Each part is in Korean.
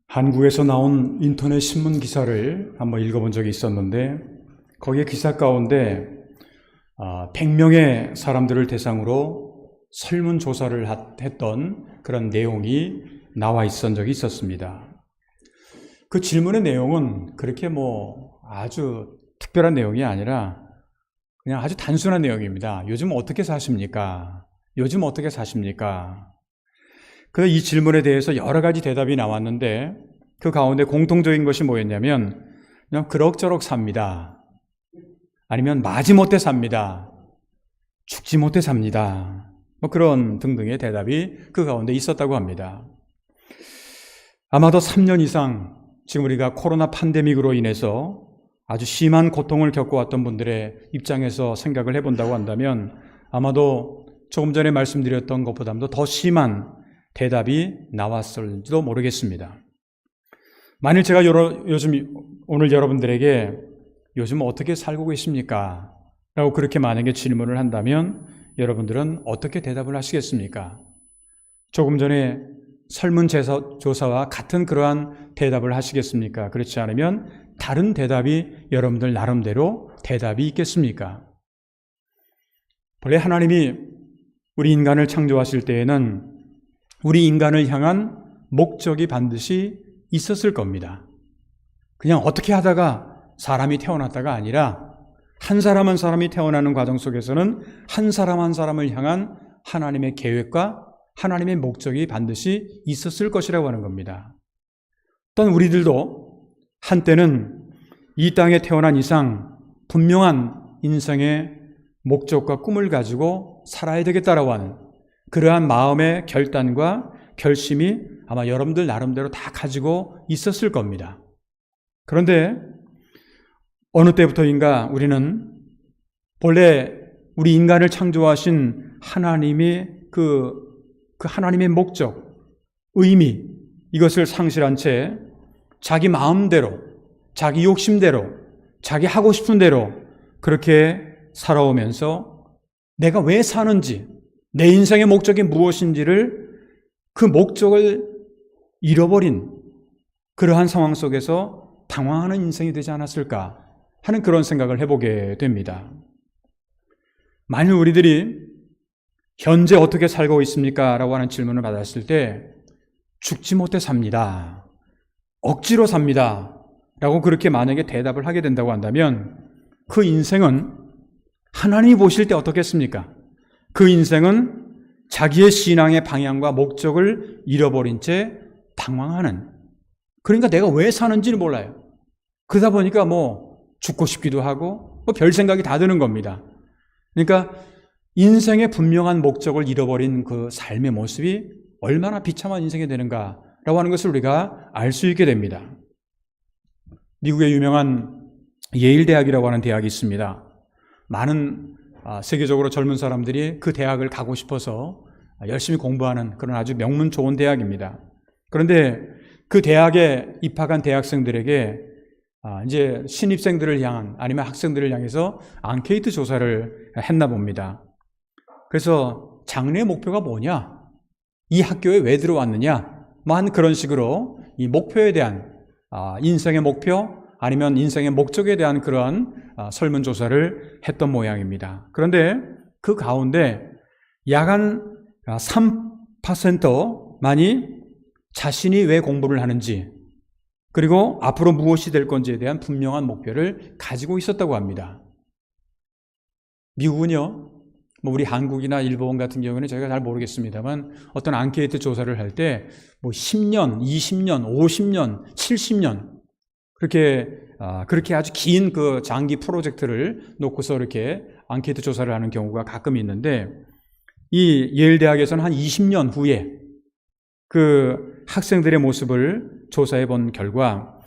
한국에서 나온 인터넷 신문 기사를 한번 읽어본 적이 있었는데, 거기에 기사 가운데 100명의 사람들을 대상으로 설문조사를 했던 그런 내용이 나와 있었던 적이 있었습니다. 그 질문의 내용은 그렇게 아주 특별한 내용이 아니라 그냥 아주 단순한 내용입니다. 요즘 어떻게 사십니까? 요즘 어떻게 사십니까? 그래서 이 질문에 대해서 여러 가지 대답이 나왔는데, 그 가운데 공통적인 것이 뭐였냐면 그냥 그럭저럭 삽니다. 아니면 마지못해 삽니다. 죽지 못해 삽니다. 그런 등등의 대답이 그 가운데 있었다고 합니다. 아마도 3년 이상 지금 우리가 코로나 팬데믹으로 인해서 아주 심한 고통을 겪어왔던 분들의 입장에서 생각을 해본다고 한다면 아마도 조금 전에 말씀드렸던 것보다도 더 심한 대답이 나왔을지도 모르겠습니다. 만일 제가 오늘 여러분들에게 요즘 어떻게 살고 계십니까? 라고 그렇게 만약에 질문을 한다면 여러분들은 어떻게 대답을 하시겠습니까? 조금 전에 설문조사와 같은 그러한 대답을 하시겠습니까? 그렇지 않으면 다른 대답이 여러분들 나름대로 대답이 있겠습니까? 본래 하나님이 우리 인간을 창조하실 때에는 우리 인간을 향한 목적이 반드시 있었을 겁니다. 그냥 어떻게 하다가 사람이 태어났다가 아니라 한 사람 한 사람이 태어나는 과정 속에서는 한 사람 한 사람을 향한 하나님의 계획과 하나님의 목적이 반드시 있었을 것이라고 하는 겁니다. 또한 우리들도 한때는 이 땅에 태어난 이상 분명한 인생의 목적과 꿈을 가지고 살아야 되겠다라고 하는 그러한 마음의 결단과 결심이 아마 여러분들 나름대로 다 가지고 있었을 겁니다. 그런데 어느 때부터인가 우리는 본래 우리 인간을 창조하신 하나님이 그 하나님의 목적, 의미, 이것을 상실한 채 자기 마음대로, 자기 욕심대로, 자기 하고 싶은 대로 그렇게 살아오면서 내가 왜 사는지, 내 인생의 목적이 무엇인지를 그 목적을 잃어버린 그러한 상황 속에서 당황하는 인생이 되지 않았을까 하는 그런 생각을 해보게 됩니다. 만일 우리들이 현재 어떻게 살고 있습니까? 라고 하는 질문을 받았을 때 죽지 못해 삽니다. 억지로 삽니다. 라고 그렇게 만약에 대답을 하게 된다고 한다면 그 인생은 하나님이 보실 때 어떻겠습니까? 그 인생은 자기의 신앙의 방향과 목적을 잃어버린 채 방황하는, 그러니까 내가 왜 사는지를 몰라요. 그러다 보니까 죽고 싶기도 하고 별 생각이 다 드는 겁니다. 그러니까 인생의 분명한 목적을 잃어버린 그 삶의 모습이 얼마나 비참한 인생이 되는가라고 하는 것을 우리가 알 수 있게 됩니다. 미국의 유명한 예일 대학이라고 하는 대학이 있습니다. 많은 세계적으로 젊은 사람들이 그 대학을 가고 싶어서 열심히 공부하는 그런 아주 명문 좋은 대학입니다. 그런데 그 대학에 입학한 대학생들에게 이제 신입생들을 향한 아니면 학생들을 향해서 앙케이트 조사를 했나 봅니다. 그래서 장래의 목표가 뭐냐? 이 학교에 왜 들어왔느냐? 한 그런 식으로 이 목표에 대한 인생의 목표 아니면 인생의 목적에 대한 그러한 설문조사를 했던 모양입니다. 그런데 그 가운데 약 한 3%만이 자신이 왜 공부를 하는지 그리고 앞으로 무엇이 될 건지에 대한 분명한 목표를 가지고 있었다고 합니다. 미국은요, 우리 한국이나 일본 같은 경우는 저희가 잘 모르겠습니다만 어떤 앙케이트 조사를 할 때 10년, 20년, 50년, 70년 그렇게 아주 긴 그 장기 프로젝트를 놓고서 이렇게 앙케이트 조사를 하는 경우가 가끔 있는데 이 예일 대학에서는 한 20년 후에 그 학생들의 모습을 조사해 본 결과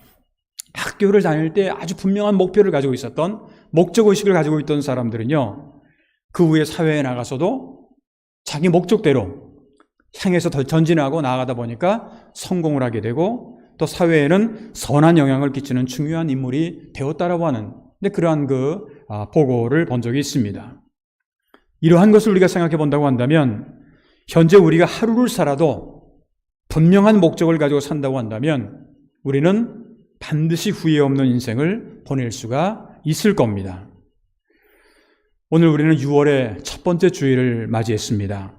학교를 다닐 때 아주 분명한 목표를 가지고 있었던 목적의식을 가지고 있던 사람들은요, 그 후에 사회에 나가서도 자기 목적대로 향해서 더 전진하고 나아가다 보니까 성공을 하게 되고 또 사회에는 선한 영향을 끼치는 중요한 인물이 되었다라고 하는 그러한 그 보고를 본 적이 있습니다. 이러한 것을 우리가 생각해 본다고 한다면 현재 우리가 하루를 살아도 분명한 목적을 가지고 산다고 한다면 우리는 반드시 후회 없는 인생을 보낼 수가 있을 겁니다. 오늘 우리는 6월의 첫 번째 주일을 맞이했습니다.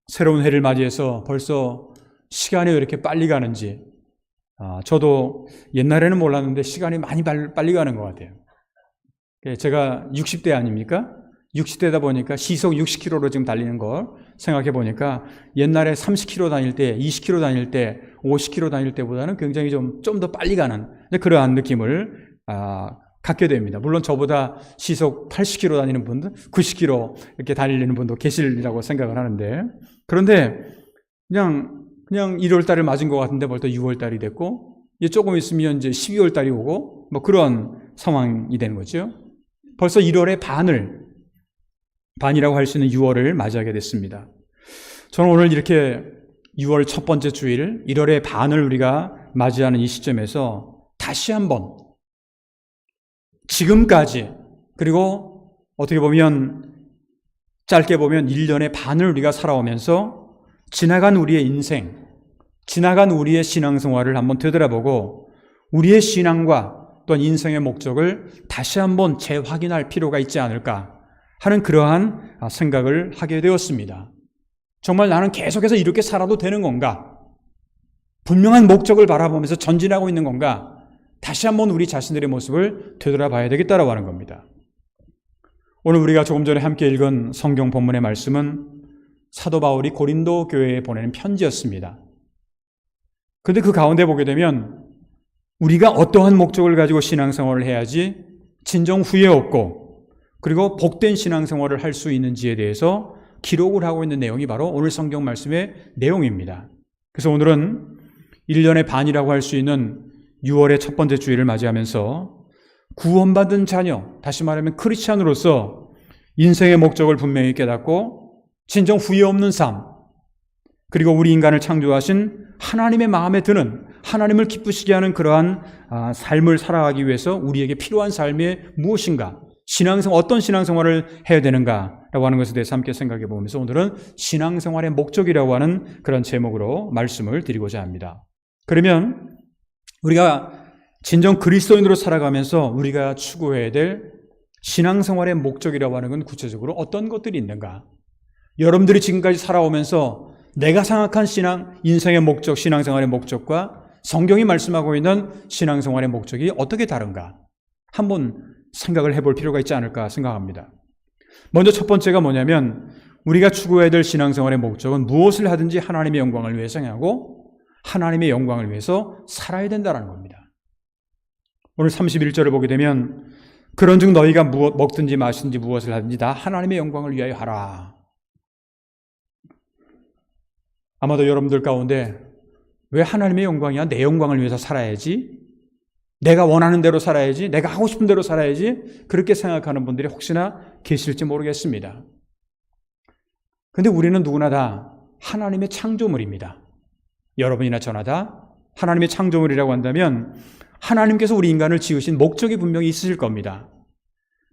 새로운 해를 맞이해서 벌써 시간이 왜 이렇게 빨리 가는지, 저도 옛날에는 몰랐는데 시간이 많이 빨리 가는 것 같아요. 제가 60대 아닙니까? 60대다 보니까 시속 60km로 지금 달리는 걸 생각해 보니까 옛날에 30km 다닐 때, 20km 다닐 때, 50km 다닐 때보다는 굉장히 좀 더 빨리 가는 그러한 느낌을 갖게 됩니다. 물론 저보다 시속 80km 다니는 분들, 90km 이렇게 달리는 분도 계시리라고 생각을 하는데, 그런데 그냥 1월 달을 맞은 것 같은데 벌써 6월 달이 됐고, 이제 조금 있으면 이제 12월 달이 오고, 뭐 그런 상황이 되는 거죠. 벌써 1월의 반이라고 할 수 있는 6월을 맞이하게 됐습니다. 저는 오늘 이렇게 6월 첫 번째 주일, 1월의 반을 우리가 맞이하는 이 시점에서 다시 한번 지금까지, 그리고 어떻게 보면 짧게 보면 1년의 반을 우리가 살아오면서 지나간 우리의 인생, 지나간 우리의 신앙생활을 한번 되돌아보고 우리의 신앙과 또한 인생의 목적을 다시 한번 재확인할 필요가 있지 않을까 하는 그러한 생각을 하게 되었습니다. 정말 나는 계속해서 이렇게 살아도 되는 건가? 분명한 목적을 바라보면서 전진하고 있는 건가? 다시 한번 우리 자신들의 모습을 되돌아봐야 되겠다라고 하는 겁니다. 오늘 우리가 조금 전에 함께 읽은 성경 본문의 말씀은 사도 바울이 고린도 교회에 보내는 편지였습니다. 그런데 그 가운데 보게 되면 우리가 어떠한 목적을 가지고 신앙생활을 해야지 진정 후회 없고 그리고 복된 신앙생활을 할 수 있는지에 대해서 기록을 하고 있는 내용이 바로 오늘 성경 말씀의 내용입니다. 그래서 오늘은 1년의 반이라고 할 수 있는 6월의 첫 번째 주일을 맞이하면서 구원받은 자녀, 다시 말하면 크리스찬으로서 인생의 목적을 분명히 깨닫고 진정 후회 없는 삶, 그리고 우리 인간을 창조하신 하나님의 마음에 드는, 하나님을 기쁘시게 하는 그러한 삶을 살아가기 위해서 우리에게 필요한 삶이 무엇인가, 어떤 신앙생활을 해야 되는가라고 하는 것에 대해서 함께 생각해 보면서 오늘은 신앙생활의 목적이라고 하는 그런 제목으로 말씀을 드리고자 합니다. 그러면 우리가 진정 그리스도인으로 살아가면서 우리가 추구해야 될 신앙생활의 목적이라고 하는 건 구체적으로 어떤 것들이 있는가? 여러분들이 지금까지 살아오면서 내가 생각한 인생의 목적, 신앙생활의 목적과 성경이 말씀하고 있는 신앙생활의 목적이 어떻게 다른가? 한번 생각을 해볼 필요가 있지 않을까 생각합니다. 먼저 첫 번째가 뭐냐면 우리가 추구해야 될 신앙생활의 목적은 무엇을 하든지 하나님의 영광을 위해서 행하고 하나님의 영광을 위해서 살아야 된다는 겁니다. 오늘 31절을 보게 되면 그런즉 너희가 먹든지 마시든지 무엇을 하든지 다 하나님의 영광을 위하여 하라. 아마도 여러분들 가운데 왜 하나님의 영광이야? 내 영광을 위해서 살아야지, 내가 원하는 대로 살아야지, 내가 하고 싶은 대로 살아야지, 그렇게 생각하는 분들이 혹시나 계실지 모르겠습니다. 그런데 우리는 누구나 다 하나님의 창조물입니다. 여러분이나 저나 다 하나님의 창조물이라고 한다면 하나님께서 우리 인간을 지으신 목적이 분명히 있으실 겁니다.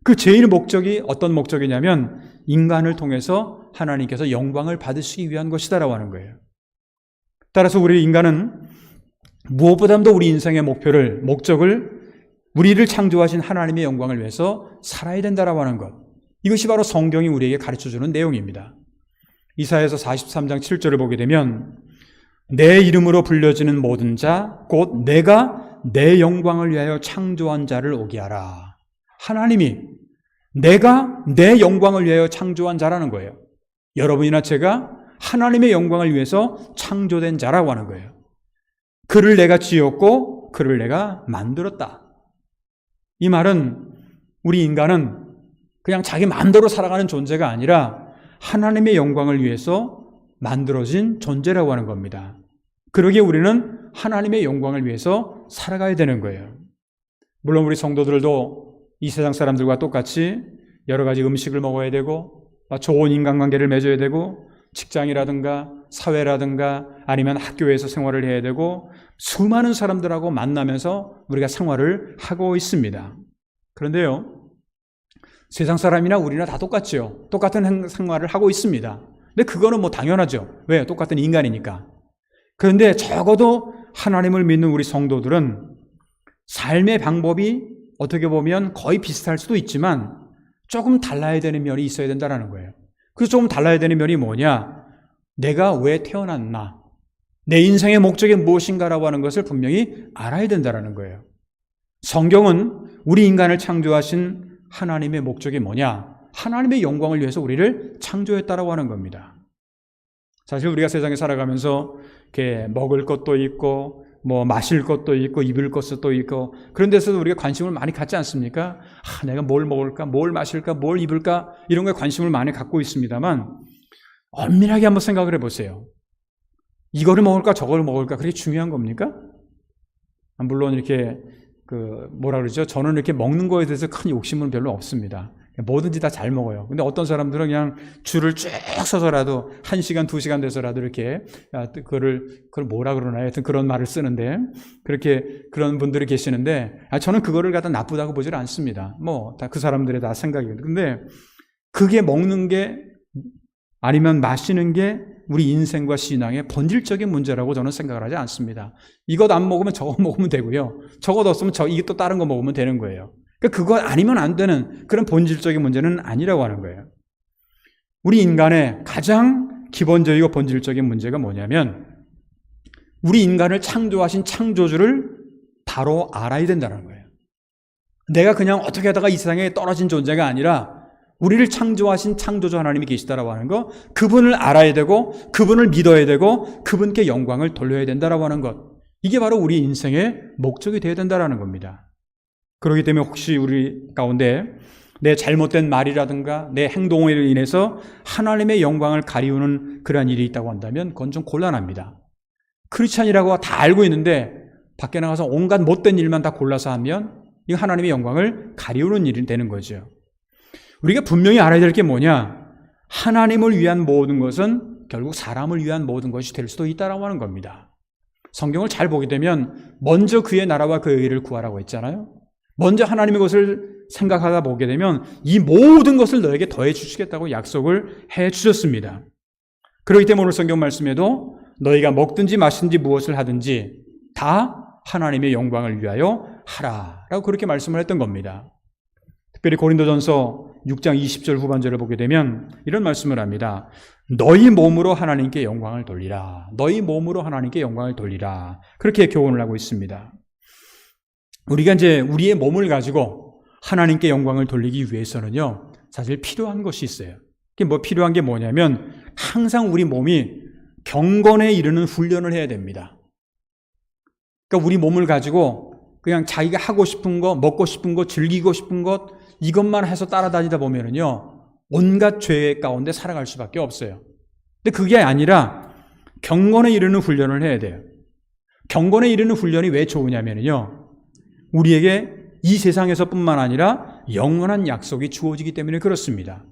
그 제일 목적이 어떤 목적이냐면 인간을 통해서 하나님께서 영광을 받으시기 위한 것이다라고 하는 거예요. 따라서 우리 인간은 무엇보다도 우리 인생의 목적을 우리를 창조하신 하나님의 영광을 위해서 살아야 된다라고 하는 것, 이것이 바로 성경이 우리에게 가르쳐주는 내용입니다. 이사야서 43장 7절을 보게 되면 내 이름으로 불려지는 모든 자 곧 내가 내 영광을 위하여 창조한 자를 오게 하라. 하나님이 내가 내 영광을 위하여 창조한 자라는 거예요. 여러분이나 제가 하나님의 영광을 위해서 창조된 자라고 하는 거예요. 그를 내가 지었고 그를 내가 만들었다. 이 말은 우리 인간은 그냥 자기 마음대로 살아가는 존재가 아니라 하나님의 영광을 위해서 만들어진 존재라고 하는 겁니다. 그러기에 우리는 하나님의 영광을 위해서 살아가야 되는 거예요. 물론 우리 성도들도 이 세상 사람들과 똑같이 여러 가지 음식을 먹어야 되고 좋은 인간관계를 맺어야 되고 직장이라든가 사회라든가 아니면 학교에서 생활을 해야 되고 수많은 사람들하고 만나면서 우리가 생활을 하고 있습니다. 그런데요, 세상 사람이나 우리나 다 똑같죠. 똑같은 생활을 하고 있습니다. 근데 그거는 뭐 당연하죠. 왜? 똑같은 인간이니까. 그런데 적어도 하나님을 믿는 우리 성도들은 삶의 방법이 어떻게 보면 거의 비슷할 수도 있지만 조금 달라야 되는 면이 있어야 된다는 거예요. 그래서 조금 달라야 되는 면이 뭐냐? 내가 왜 태어났나? 내 인생의 목적이 무엇인가라고 하는 것을 분명히 알아야 된다는 거예요. 성경은 우리 인간을 창조하신 하나님의 목적이 뭐냐? 하나님의 영광을 위해서 우리를 창조했다라고 하는 겁니다. 사실 우리가 세상에 살아가면서 이렇게 먹을 것도 있고 뭐 마실 것도 있고 입을 것도 있고 그런 데서도 우리가 관심을 많이 갖지 않습니까? 내가 뭘 먹을까? 뭘 마실까? 뭘 입을까? 이런 거에 관심을 많이 갖고 있습니다만 엄밀하게 한번 생각을 해보세요. 이거를 먹을까? 저거를 먹을까? 그게 중요한 겁니까? 물론 이렇게 뭐라 그러죠? 저는 이렇게 먹는 거에 대해서 큰 욕심은 별로 없습니다. 뭐든지 다 잘 먹어요. 근데 어떤 사람들은 그냥 줄을 쭉 서서라도 1시간, 2시간 돼서라도 이렇게 그걸 뭐라 그러나요? 하여튼 그런 말을 쓰는데 그런 분들이 계시는데 저는 그거를 갖다 나쁘다고 보질 않습니다. 뭐 다 그 사람들의 다 생각이에요. 근데 그게 먹는 게 아니면 마시는 게 우리 인생과 신앙의 본질적인 문제라고 저는 생각을 하지 않습니다. 이것 안 먹으면 저거 먹으면 되고요. 저것 없으면 이게 또 다른 거 먹으면 되는 거예요. 그거 아니면 안 되는 그런 본질적인 문제는 아니라고 하는 거예요. 우리 인간의 가장 기본적이고 본질적인 문제가 뭐냐면 우리 인간을 창조하신 창조주를 바로 알아야 된다는 거예요. 내가 그냥 어떻게 하다가 이 세상에 떨어진 존재가 아니라 우리를 창조하신 창조주 하나님이 계시다라고 하는 거, 그분을 알아야 되고 그분을 믿어야 되고 그분께 영광을 돌려야 된다라고 하는 것, 이게 바로 우리 인생의 목적이 되어야 된다라는 겁니다. 그렇기 때문에 혹시 우리 가운데 내 잘못된 말이라든가 내 행동으로 인해서 하나님의 영광을 가리우는 그러한 일이 있다고 한다면 그건 좀 곤란합니다. 크리스찬이라고 다 알고 있는데 밖에 나가서 온갖 못된 일만 다 골라서 하면 이 하나님의 영광을 가리우는 일이 되는 거죠. 우리가 분명히 알아야 될 게 뭐냐? 하나님을 위한 모든 것은 결국 사람을 위한 모든 것이 될 수도 있다라고 하는 겁니다. 성경을 잘 보게 되면 먼저 그의 나라와 그의 의를 구하라고 했잖아요. 먼저 하나님의 것을 생각하다 보게 되면 이 모든 것을 너에게 더해 주시겠다고 약속을 해 주셨습니다. 그렇기 때문에 오늘 성경 말씀에도 너희가 먹든지 마시든지 무엇을 하든지 다 하나님의 영광을 위하여 하라라고 그렇게 말씀을 했던 겁니다. 특별히 고린도전서 6장 20절 후반절을 보게 되면 이런 말씀을 합니다. 너희 몸으로 하나님께 영광을 돌리라. 너희 몸으로 하나님께 영광을 돌리라. 그렇게 교훈을 하고 있습니다. 우리가 이제 우리의 몸을 가지고 하나님께 영광을 돌리기 위해서는요, 사실 필요한 것이 있어요. 그게 필요한 게 뭐냐면 항상 우리 몸이 경건에 이르는 훈련을 해야 됩니다. 그러니까 우리 몸을 가지고 그냥 자기가 하고 싶은 거, 먹고 싶은 거, 즐기고 싶은 것 이것만 해서 따라다니다 보면은요, 온갖 죄 가운데 살아갈 수밖에 없어요. 근데 그게 아니라 경건에 이르는 훈련을 해야 돼요. 경건에 이르는 훈련이 왜 좋으냐면요, 우리에게 이 세상에서뿐만 아니라 영원한 약속이 주어지기 때문에 그렇습니다.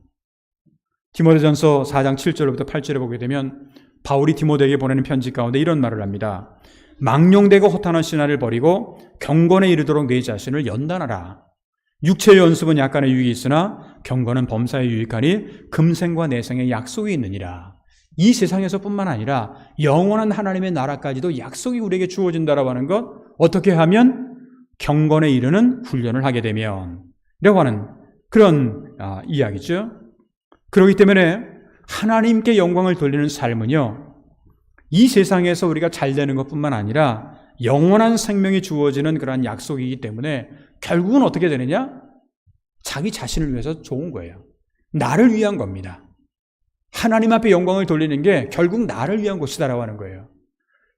디모데전서 4장 7절부터 8절에 보게 되면 바울이 디모데에게 보내는 편지 가운데 이런 말을 합니다. 망령되고 허탄한 신화를 버리고 경건에 이르도록 네 자신을 연단하라. 육체의 연습은 약간의 유익이 있으나 경건은 범사에 유익하니 금생과 내생의 약속이 있느니라. 이 세상에서뿐만 아니라 영원한 하나님의 나라까지도 약속이 우리에게 주어진다라고 하는 것, 어떻게 하면 경건에 이르는 훈련을 하게 되면 이라고 하는 그런 이야기죠. 그렇기 때문에 하나님께 영광을 돌리는 삶은요, 이 세상에서 우리가 잘 되는 것뿐만 아니라 영원한 생명이 주어지는 그러한 약속이기 때문에 결국은 어떻게 되느냐? 자기 자신을 위해서 좋은 거예요. 나를 위한 겁니다. 하나님 앞에 영광을 돌리는 게 결국 나를 위한 것이다라고 하는 거예요.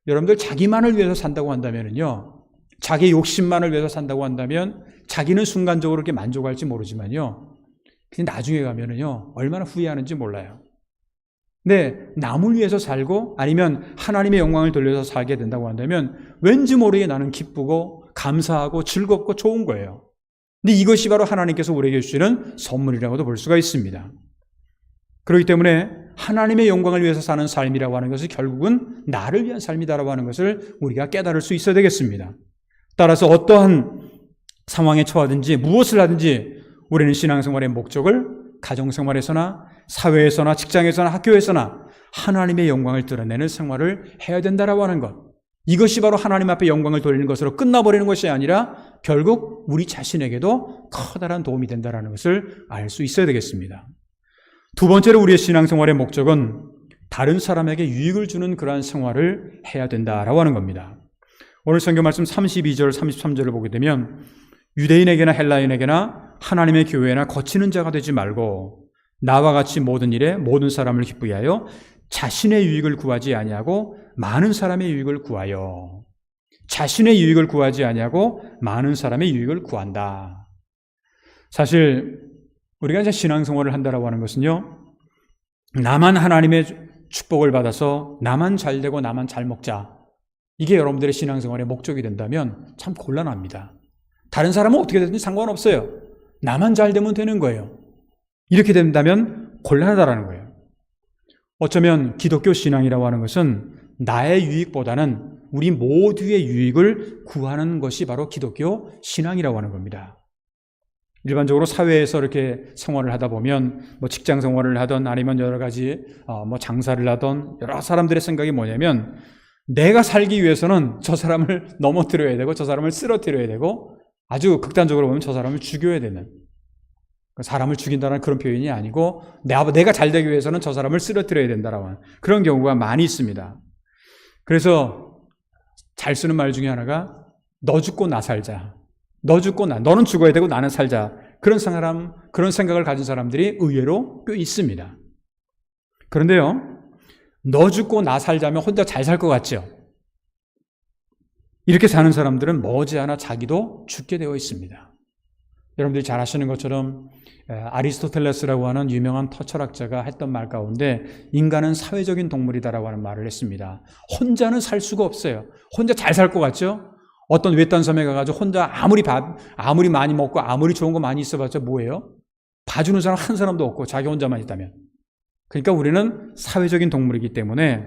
여러분들 자기만을 위해서 산다고 한다면요, 자기 욕심만을 위해서 산다고 한다면 자기는 순간적으로 그렇게 만족할지 모르지만요, 근데 나중에 가면은요, 얼마나 후회하는지 몰라요. 근데 남을 위해서 살고 아니면 하나님의 영광을 돌려서 살게 된다고 한다면 왠지 모르게 나는 기쁘고 감사하고 즐겁고 좋은 거예요. 근데 이것이 바로 하나님께서 우리에게 주시는 선물이라고도 볼 수가 있습니다. 그렇기 때문에 하나님의 영광을 위해서 사는 삶이라고 하는 것이 결국은 나를 위한 삶이다라고 하는 것을 우리가 깨달을 수 있어야 되겠습니다. 따라서 어떠한 상황에 처하든지 무엇을 하든지 우리는 신앙생활의 목적을 가정생활에서나 사회에서나 직장에서나 학교에서나 하나님의 영광을 드러내는 생활을 해야 된다라고 하는 것. 이것이 바로 하나님 앞에 영광을 돌리는 것으로 끝나버리는 것이 아니라 결국 우리 자신에게도 커다란 도움이 된다는 것을 알 수 있어야 되겠습니다. 두 번째로 우리의 신앙생활의 목적은 다른 사람에게 유익을 주는 그러한 생활을 해야 된다라고 하는 겁니다. 오늘 성경 말씀 32절, 33절을 보게 되면 유대인에게나 헬라인에게나 하나님의 교회나 거치는 자가 되지 말고 나와 같이 모든 일에 모든 사람을 기쁘게 하여 자신의 유익을 구하지 아니하고 많은 사람의 유익을 구하여 자신의 유익을 구하지 아니하고 많은 사람의 유익을 구한다. 사실 우리가 이제 신앙생활을 한다라고 하는 것은요, 나만 하나님의 축복을 받아서 나만 잘 되고 나만 잘 먹자, 이게 여러분들의 신앙생활의 목적이 된다면 참 곤란합니다. 다른 사람은 어떻게 되든지 상관없어요. 나만 잘 되면 되는 거예요. 이렇게 된다면 곤란하다라는 거예요. 어쩌면 기독교 신앙이라고 하는 것은 나의 유익보다는 우리 모두의 유익을 구하는 것이 바로 기독교 신앙이라고 하는 겁니다. 일반적으로 사회에서 이렇게 생활을 하다 보면 직장 생활을 하던 아니면 여러 가지 장사를 하던 여러 사람들의 생각이 뭐냐면 내가 살기 위해서는 저 사람을 넘어뜨려야 되고 저 사람을 쓰러뜨려야 되고 아주 극단적으로 보면 저 사람을 죽여야 되는, 사람을 죽인다는 그런 표현이 아니고 내가 잘 되기 위해서는 저 사람을 쓰러뜨려야 된다라고 하는 그런 경우가 많이 있습니다. 그래서 잘 쓰는 말 중에 하나가 너 죽고 나 살자. 너 죽고 너는 죽어야 되고 나는 살자. 그런 생각을 가진 사람들이 의외로 꽤 있습니다. 그런데요, 너 죽고 나 살자면 혼자 잘 살 것 같죠? 이렇게 사는 사람들은 머지않아 자기도 죽게 되어 있습니다. 여러분들이 잘 아시는 것처럼 아리스토텔레스라고 하는 유명한 철학자가 했던 말 가운데 인간은 사회적인 동물이다라고 하는 말을 했습니다. 혼자는 살 수가 없어요. 혼자 잘 살 것 같죠? 어떤 외딴 섬에 가가지고 혼자 아무리 많이 먹고 아무리 좋은 거 많이 있어봤자 뭐예요? 봐주는 사람 한 사람도 없고 자기 혼자만 있다면. 그러니까 우리는 사회적인 동물이기 때문에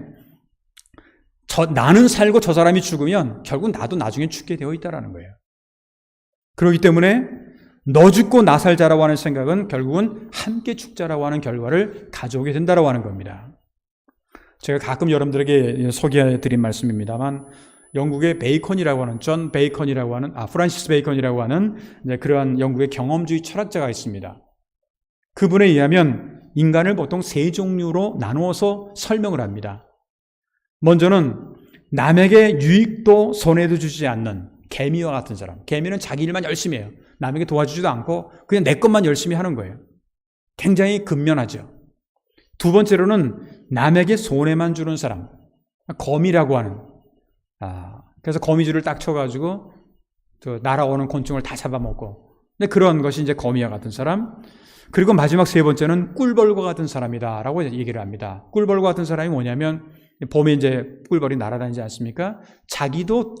나는 살고 저 사람이 죽으면 결국 나도 나중에 죽게 되어 있다는 거예요. 그렇기 때문에 너 죽고 나 살자라고 하는 생각은 결국은 함께 죽자라고 하는 결과를 가져오게 된다라고 하는 겁니다. 제가 가끔 여러분들에게 소개해드린 말씀입니다만 영국의 베이컨이라고 하는 프란시스 베이컨이라고 하는 그러한 영국의 경험주의 철학자가 있습니다. 그분에 의하면 인간을 보통 세 종류로 나누어서 설명을 합니다. 먼저는 남에게 유익도 손해도 주지 않는 개미와 같은 사람. 개미는 자기 일만 열심히 해요. 남에게 도와주지도 않고 그냥 내 것만 열심히 하는 거예요. 굉장히 근면하죠. 두 번째로는 남에게 손해만 주는 사람. 거미라고 하는. 그래서 거미줄을 딱 쳐가지고 날아오는 곤충을 다 잡아먹고. 근데 그런 것이 이제 거미와 같은 사람. 그리고 마지막 세 번째는 꿀벌과 같은 사람이다라고 얘기를 합니다. 꿀벌과 같은 사람이 뭐냐면 봄에 이제 꿀벌이 날아다니지 않습니까? 자기도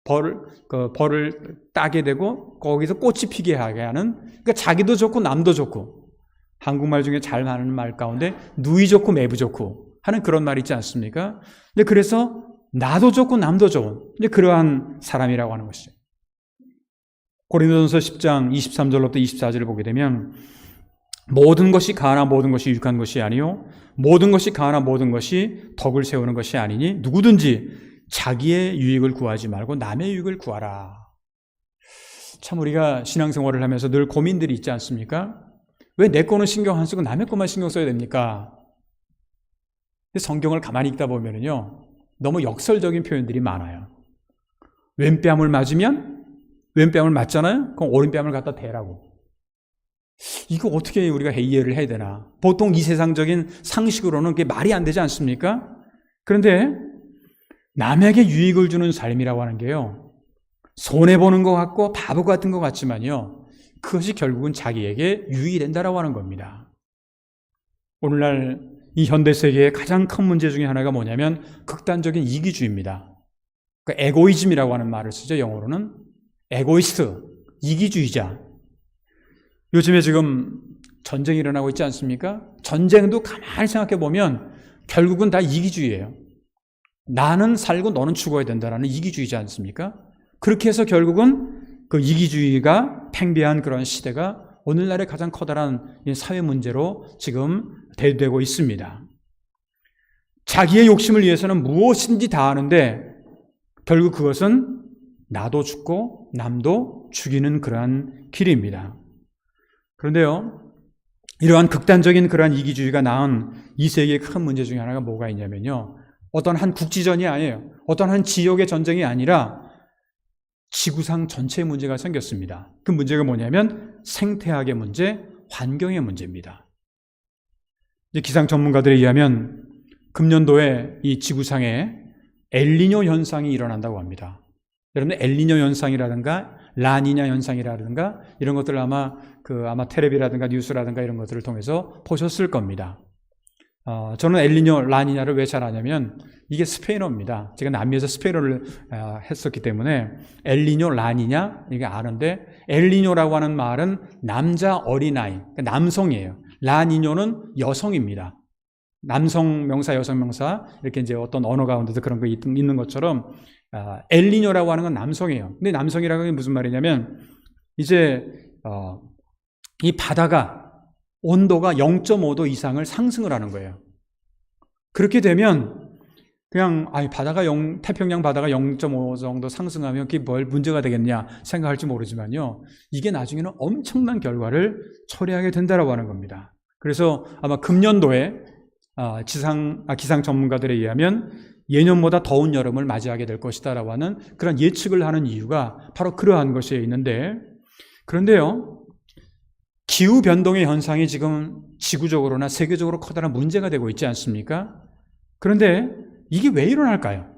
벌을 따게 되고 거기서 꽃이 피게 하게 하는, 그러니까 자기도 좋고 남도 좋고, 한국말 중에 잘 하는 말 가운데 누이 좋고 매부 좋고 하는 그런 말이 있지 않습니까? 근데 그래서 나도 좋고 남도 좋은 이제 그러한 사람이라고 하는 것이죠. 고린도전서 10장 23절로부터 24절을 보게 되면 모든 것이 가하나 모든 것이 유익한 것이 아니요 모든 것이 가하나 모든 것이 덕을 세우는 것이 아니니 누구든지 자기의 유익을 구하지 말고 남의 유익을 구하라. 참 우리가 신앙생활을 하면서 늘 고민들이 있지 않습니까? 왜 내 거는 신경 안 쓰고 남의 것만 신경 써야 됩니까? 성경을 가만히 읽다 보면요 너무 역설적인 표현들이 많아요. 왼뺨을 맞으면 왼뺨을 맞잖아요? 그럼 오른뺨을 갖다 대라고. 이거 어떻게 우리가 이해를 해야 되나? 보통 이 세상적인 상식으로는 그게 말이 안 되지 않습니까? 그런데 남에게 유익을 주는 삶이라고 하는 게요, 손해보는 것 같고 바보 같은 것 같지만요, 그것이 결국은 자기에게 유익이 된다라고 하는 겁니다. 오늘날 이 현대세계의 가장 큰 문제 중에 하나가 뭐냐면 극단적인 이기주의입니다. 그러니까 에고이즘이라고 하는 말을 쓰죠. 영어로는 에고이스트, 이기주의자. 요즘에 지금 전쟁이 일어나고 있지 않습니까? 전쟁도 가만히 생각해 보면 결국은 다 이기주의예요. 나는 살고 너는 죽어야 된다라는 이기주의지 않습니까? 그렇게 해서 결국은 그 이기주의가 팽배한 그런 시대가 오늘날의 가장 커다란 사회 문제로 지금 대두되고 있습니다. 자기의 욕심을 위해서는 무엇인지 다 하는데 결국 그것은 나도 죽고 남도 죽이는 그러한 길입니다. 그런데요, 이러한 극단적인 그러한 이기주의가 낳은 이 세계의 큰 문제 중에 하나가 뭐가 있냐면요, 어떤 한 국지전이 아니에요. 어떤 한 지역의 전쟁이 아니라 지구상 전체의 문제가 생겼습니다. 그 문제가 뭐냐면 생태학의 문제, 환경의 문제입니다. 이제 기상 전문가들에 의하면 금년도에 이 지구상에 엘니뇨 현상이 일어난다고 합니다. 여러분, 엘니뇨 현상이라든가 라니냐 현상이라든가 이런 것들 아마 텔레비라든가 뉴스라든가 이런 것들을 통해서 보셨을 겁니다. 저는 엘니뇨, 라니냐를 왜 잘 아냐면 이게 스페인어입니다. 제가 남미에서 스페인어를 했었기 때문에 엘니뇨, 라니냐 이게 아는데, 엘니뇨라고 하는 말은 남자 어린아이, 그러니까 남성이에요. 라니뇨는 여성입니다. 남성 명사, 여성 명사 이렇게 이제 어떤 언어 가운데도 그런 거 있는 것처럼 엘니뇨라고 하는 건 남성이에요. 근데 남성이라는 게 무슨 말이냐면 이제 이 바다가 온도가 0.5도 이상을 상승을 하는 거예요. 그렇게 되면 그냥 바다가 태평양 바다가 0.5 정도 상승하면 그게 뭘 문제가 되겠냐 생각할지 모르지만요, 이게 나중에는 엄청난 결과를 초래하게 된다라고 하는 겁니다. 그래서 아마 금년도에 기상 전문가들에 의하면 예년보다 더운 여름을 맞이하게 될 것이다라고 하는 그런 예측을 하는 이유가 바로 그러한 것에 있는데, 그런데요, 기후변동의 현상이 지금 지구적으로나 세계적으로 커다란 문제가 되고 있지 않습니까? 그런데 이게 왜 일어날까요?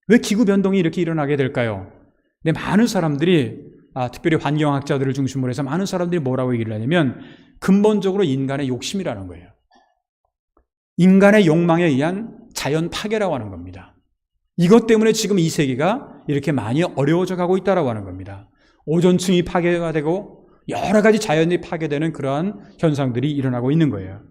왜 기후변동이 이렇게 일어나게 될까요? 근데 많은 사람들이, 특별히 환경학자들을 중심으로 해서 많은 사람들이 뭐라고 얘기를 하냐면 근본적으로 인간의 욕심이라는 거예요. 인간의 욕망에 의한 자연 파괴라고 하는 겁니다. 이것 때문에 지금 이 세계가 이렇게 많이 어려워져 가고 있다고 하는 겁니다. 오존층이 파괴가 되고 여러 가지 자연이 파괴되는 그러한 현상들이 일어나고 있는 거예요.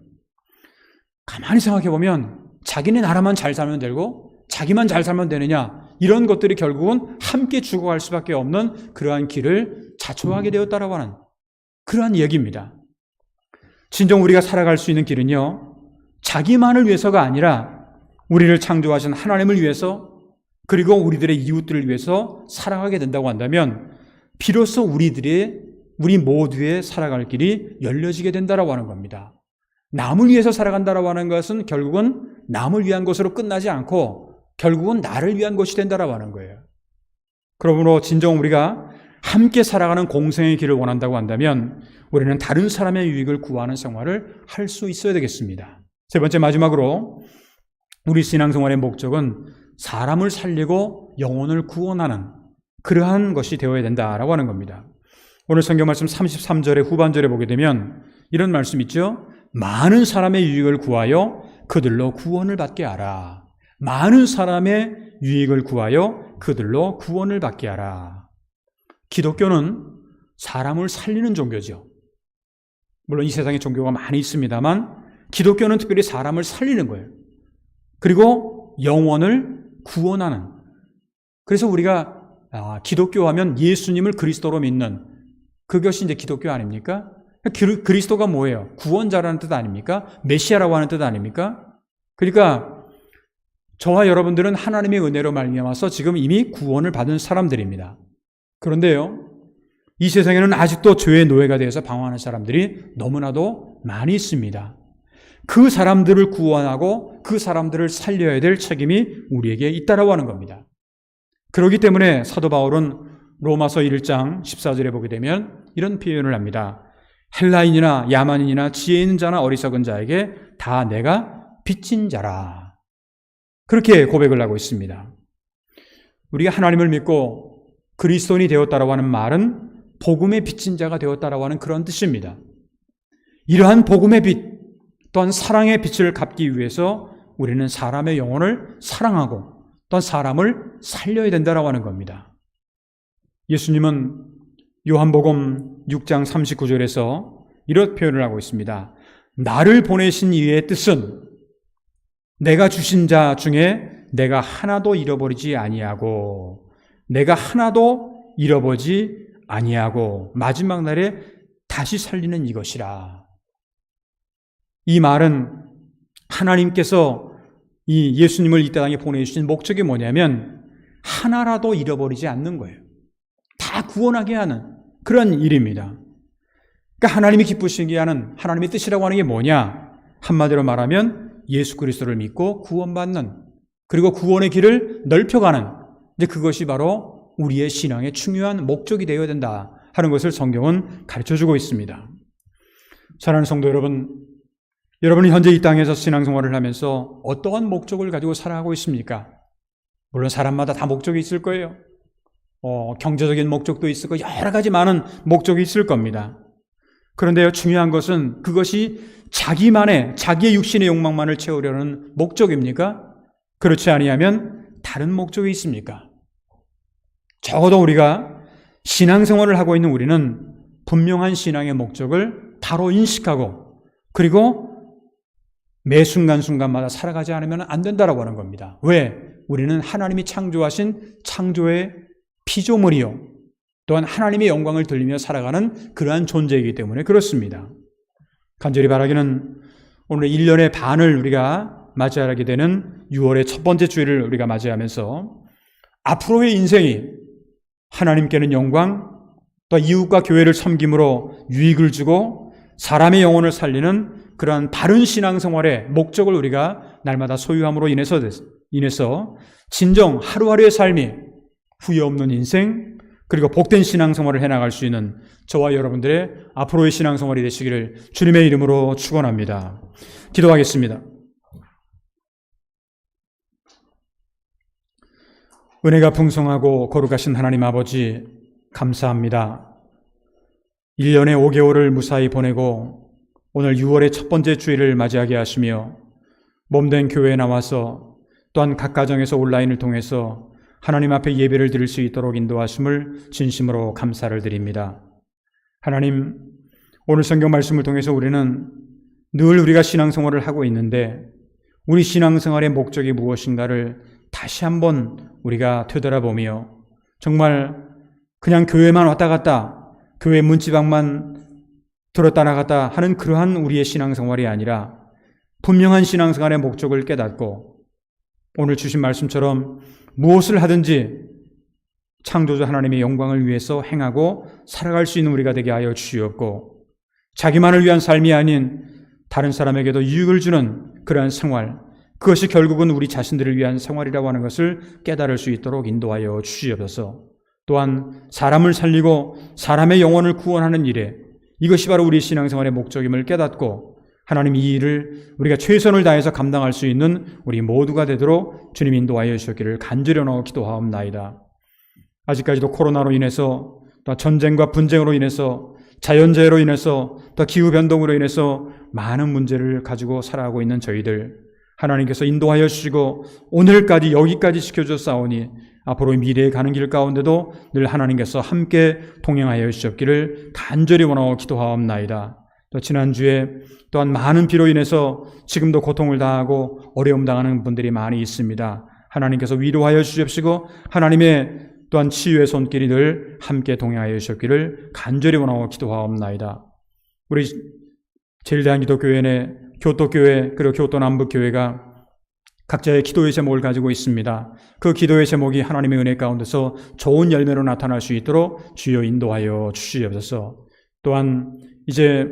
가만히 생각해 보면 자기네 나라만 잘 살면 되고 자기만 잘 살면 되느냐, 이런 것들이 결국은 함께 죽어갈 수밖에 없는 그러한 길을 자초하게 되었다라고 하는 그러한 얘기입니다. 진정 우리가 살아갈 수 있는 길은요, 자기만을 위해서가 아니라 우리를 창조하신 하나님을 위해서, 그리고 우리들의 이웃들을 위해서 살아가게 된다고 한다면 비로소 우리 모두의 살아갈 길이 열려지게 된다라고 하는 겁니다. 남을 위해서 살아간다라고 하는 것은 결국은 남을 위한 것으로 끝나지 않고 결국은 나를 위한 것이 된다라고 하는 거예요. 그러므로 진정 우리가 함께 살아가는 공생의 길을 원한다고 한다면 우리는 다른 사람의 유익을 구하는 생활을 할 수 있어야 되겠습니다. 세 번째, 마지막으로 우리 신앙생활의 목적은 사람을 살리고 영혼을 구원하는 그러한 것이 되어야 된다라고 하는 겁니다. 오늘 성경 말씀 33절의 후반절에 보게 되면 이런 말씀 있죠. 많은 사람의 유익을 구하여 그들로 구원을 받게 하라. 많은 사람의 유익을 구하여 그들로 구원을 받게 하라. 기독교는 사람을 살리는 종교죠. 물론 이 세상에 종교가 많이 있습니다만 기독교는 특별히 사람을 살리는 거예요. 그리고 영혼을 구원하는. 그래서 우리가 기독교 하면 예수님을 그리스도로 믿는 그것이 이제 기독교 아닙니까? 그리스도가 뭐예요? 구원자라는 뜻 아닙니까? 메시아라고 하는 뜻 아닙니까? 그러니까 저와 여러분들은 하나님의 은혜로 말미암아서 지금 이미 구원을 받은 사람들입니다. 그런데요, 이 세상에는 아직도 죄의 노예가 되어서 방황하는 사람들이 너무나도 많이 있습니다. 그 사람들을 구원하고 그 사람들을 살려야 될 책임이 우리에게 있다라고 하는 겁니다. 그렇기 때문에 사도 바울은 로마서 1장 14절에 보게 되면 이런 표현을 합니다. 헬라인이나 야만인이나 지혜 있는 자나 어리석은 자에게 다 내가 빚진 자라. 그렇게 고백을 하고 있습니다. 우리가 하나님을 믿고 그리스도인이 되었다라고 하는 말은 복음의 빚진 자가 되었다라고 하는 그런 뜻입니다. 이러한 복음의 빚 또한 사랑의 빛을 갚기 위해서 우리는 사람의 영혼을 사랑하고 또한 사람을 살려야 된다라고 하는 겁니다. 예수님은 요한복음 6장 39절에서 이런 표현을 하고 있습니다. 나를 보내신 이의 뜻은 내가 주신 자 중에 내가 하나도 잃어버리지 아니하고 내가 하나도 잃어버리지 아니하고 마지막 날에 다시 살리는 이것이라. 이 말은 하나님께서 이 예수님을 이 땅에 보내주신 목적이 뭐냐면 하나라도 잃어버리지 않는 거예요. 다 구원하게 하는 그런 일입니다. 그러니까 하나님이 기쁘시게 하는 하나님의 뜻이라고 하는 게 뭐냐? 한마디로 말하면 예수 그리스도를 믿고 구원받는, 그리고 구원의 길을 넓혀가는, 이제 그것이 바로 우리의 신앙의 중요한 목적이 되어야 된다 하는 것을 성경은 가르쳐주고 있습니다. 사랑하는 성도 여러분, 여러분이 현재 이 땅에서 신앙생활을 하면서 어떠한 목적을 가지고 살아가고 있습니까? 물론 사람마다 다 목적이 있을 거예요. 경제적인 목적도 있을 거고 여러 가지 많은 목적이 있을 겁니다. 그런데요, 중요한 것은 그것이 자기의 육신의 욕망만을 채우려는 목적입니까? 그렇지 아니하면 다른 목적이 있습니까? 적어도 우리가 신앙생활을 하고 있는 우리는 분명한 신앙의 목적을 바로 인식하고, 그리고 매 순간순간마다 살아가지 않으면 안 된다라고 하는 겁니다. 왜? 우리는 하나님이 창조하신 창조의 피조물이요, 또한 하나님의 영광을 돌리며 살아가는 그러한 존재이기 때문에 그렇습니다. 간절히 바라기는 오늘 1년의 반을 우리가 맞이하게 되는 6월의 첫 번째 주일을 우리가 맞이하면서 앞으로의 인생이 하나님께는 영광, 또 이웃과 교회를 섬김으로 유익을 주고 사람의 영혼을 살리는 그러한 바른 신앙생활의 목적을 우리가 날마다 소유함으로 인해서 진정 하루하루의 삶이 후회 없는 인생, 그리고 복된 신앙생활을 해나갈 수 있는 저와 여러분들의 앞으로의 신앙생활이 되시기를 주님의 이름으로 축원합니다. 기도하겠습니다. 은혜가 풍성하고 거룩하신 하나님 아버지, 감사합니다. 1년의 5개월을 무사히 보내고 오늘 6월의 첫 번째 주일을 맞이하게 하시며 몸된 교회에 나와서 또한 각 가정에서 온라인을 통해서 하나님 앞에 예배를 드릴 수 있도록 인도하심을 진심으로 감사를 드립니다. 하나님, 오늘 성경 말씀을 통해서 우리는 늘 우리가 신앙생활을 하고 있는데 우리 신앙생활의 목적이 무엇인가를 다시 한번 우리가 되돌아보며 정말 그냥 교회만 왔다 갔다, 교회 문지방만 들었다 나갔다 하는 그러한 우리의 신앙생활이 아니라 분명한 신앙생활의 목적을 깨닫고 오늘 주신 말씀처럼 무엇을 하든지 창조주 하나님의 영광을 위해서 행하고 살아갈 수 있는 우리가 되게 하여 주시옵고, 자기만을 위한 삶이 아닌 다른 사람에게도 유익을 주는 그러한 생활, 그것이 결국은 우리 자신들을 위한 생활이라고 하는 것을 깨달을 수 있도록 인도하여 주시옵소서. 또한 사람을 살리고 사람의 영혼을 구원하는 일에 이것이 바로 우리 신앙생활의 목적임을 깨닫고 하나님 이 일을 우리가 최선을 다해서 감당할 수 있는 우리 모두가 되도록 주님 인도하여 주셨기를 간절히 원하고 기도하옵나이다. 아직까지도 코로나로 인해서 또 전쟁과 분쟁으로 인해서 자연재해로 인해서 또 기후변동으로 인해서 많은 문제를 가지고 살아가고 있는 저희들, 하나님께서 인도하여 주시고 오늘까지 여기까지 지켜주셨사오니 앞으로 미래에 가는 길 가운데도 늘 하나님께서 함께 동행하여 주셨기를 간절히 원하고 기도하옵나이다. 또 지난주에 또한 많은 비로 인해서 지금도 고통을 당하고 어려움 당하는 분들이 많이 있습니다. 하나님께서 위로하여 주십시고 하나님의 또한 치유의 손길이 늘 함께 동행하여 주셨기를 간절히 원하고 기도하옵나이다. 우리 제일대한기도교회 내 교토교회 그리고 교토남북교회가 각자의 기도의 제목을 가지고 있습니다. 그 기도의 제목이 하나님의 은혜 가운데서 좋은 열매로 나타날 수 있도록 주여 인도하여 주시옵소서. 또한 이제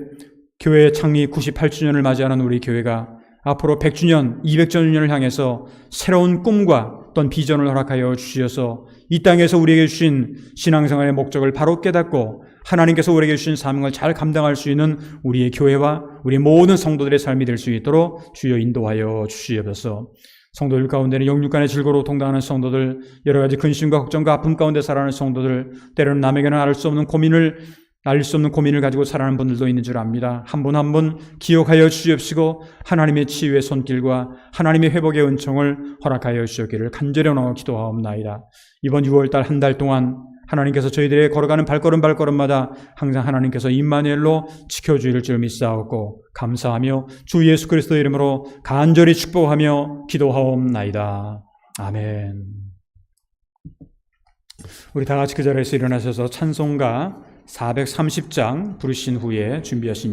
교회 창립 98주년을 맞이하는 우리 교회가 앞으로 100주년, 200주년을 향해서 새로운 꿈과 어떤 비전을 허락하여 주셔서 이 땅에서 우리에게 주신 신앙생활의 목적을 바로 깨닫고 하나님께서 우리에게 주신 사명을 잘 감당할 수 있는 우리의 교회와 우리 모든 성도들의 삶이 될 수 있도록 주여 인도하여 주시옵소서. 성도들 가운데는 영육간의 질고로 통당하는 성도들, 여러 가지 근심과 걱정과 아픔 가운데 살아가는 성도들, 때로는 남에게는 알 수 없는 고민을 가지고 살아가는 분들도 있는 줄 압니다. 한 분 한 분 기억하여 주시옵시고 하나님의 치유의 손길과 하나님의 회복의 은총을 허락하여 주시기를 간절히 원하고 기도하옵나이다. 이번 6월달 한 달 동안 하나님께서 저희들의 걸어가는 발걸음마다 항상 하나님께서 임마누엘로 지켜주실 줄 믿사옵고 감사하며 주 예수 그리스도의 이름으로 간절히 축복하며 기도하옵나이다. 아멘. 우리 다 같이 그 자리에서 일어나셔서 찬송가 430장 부르신 후에 준비하신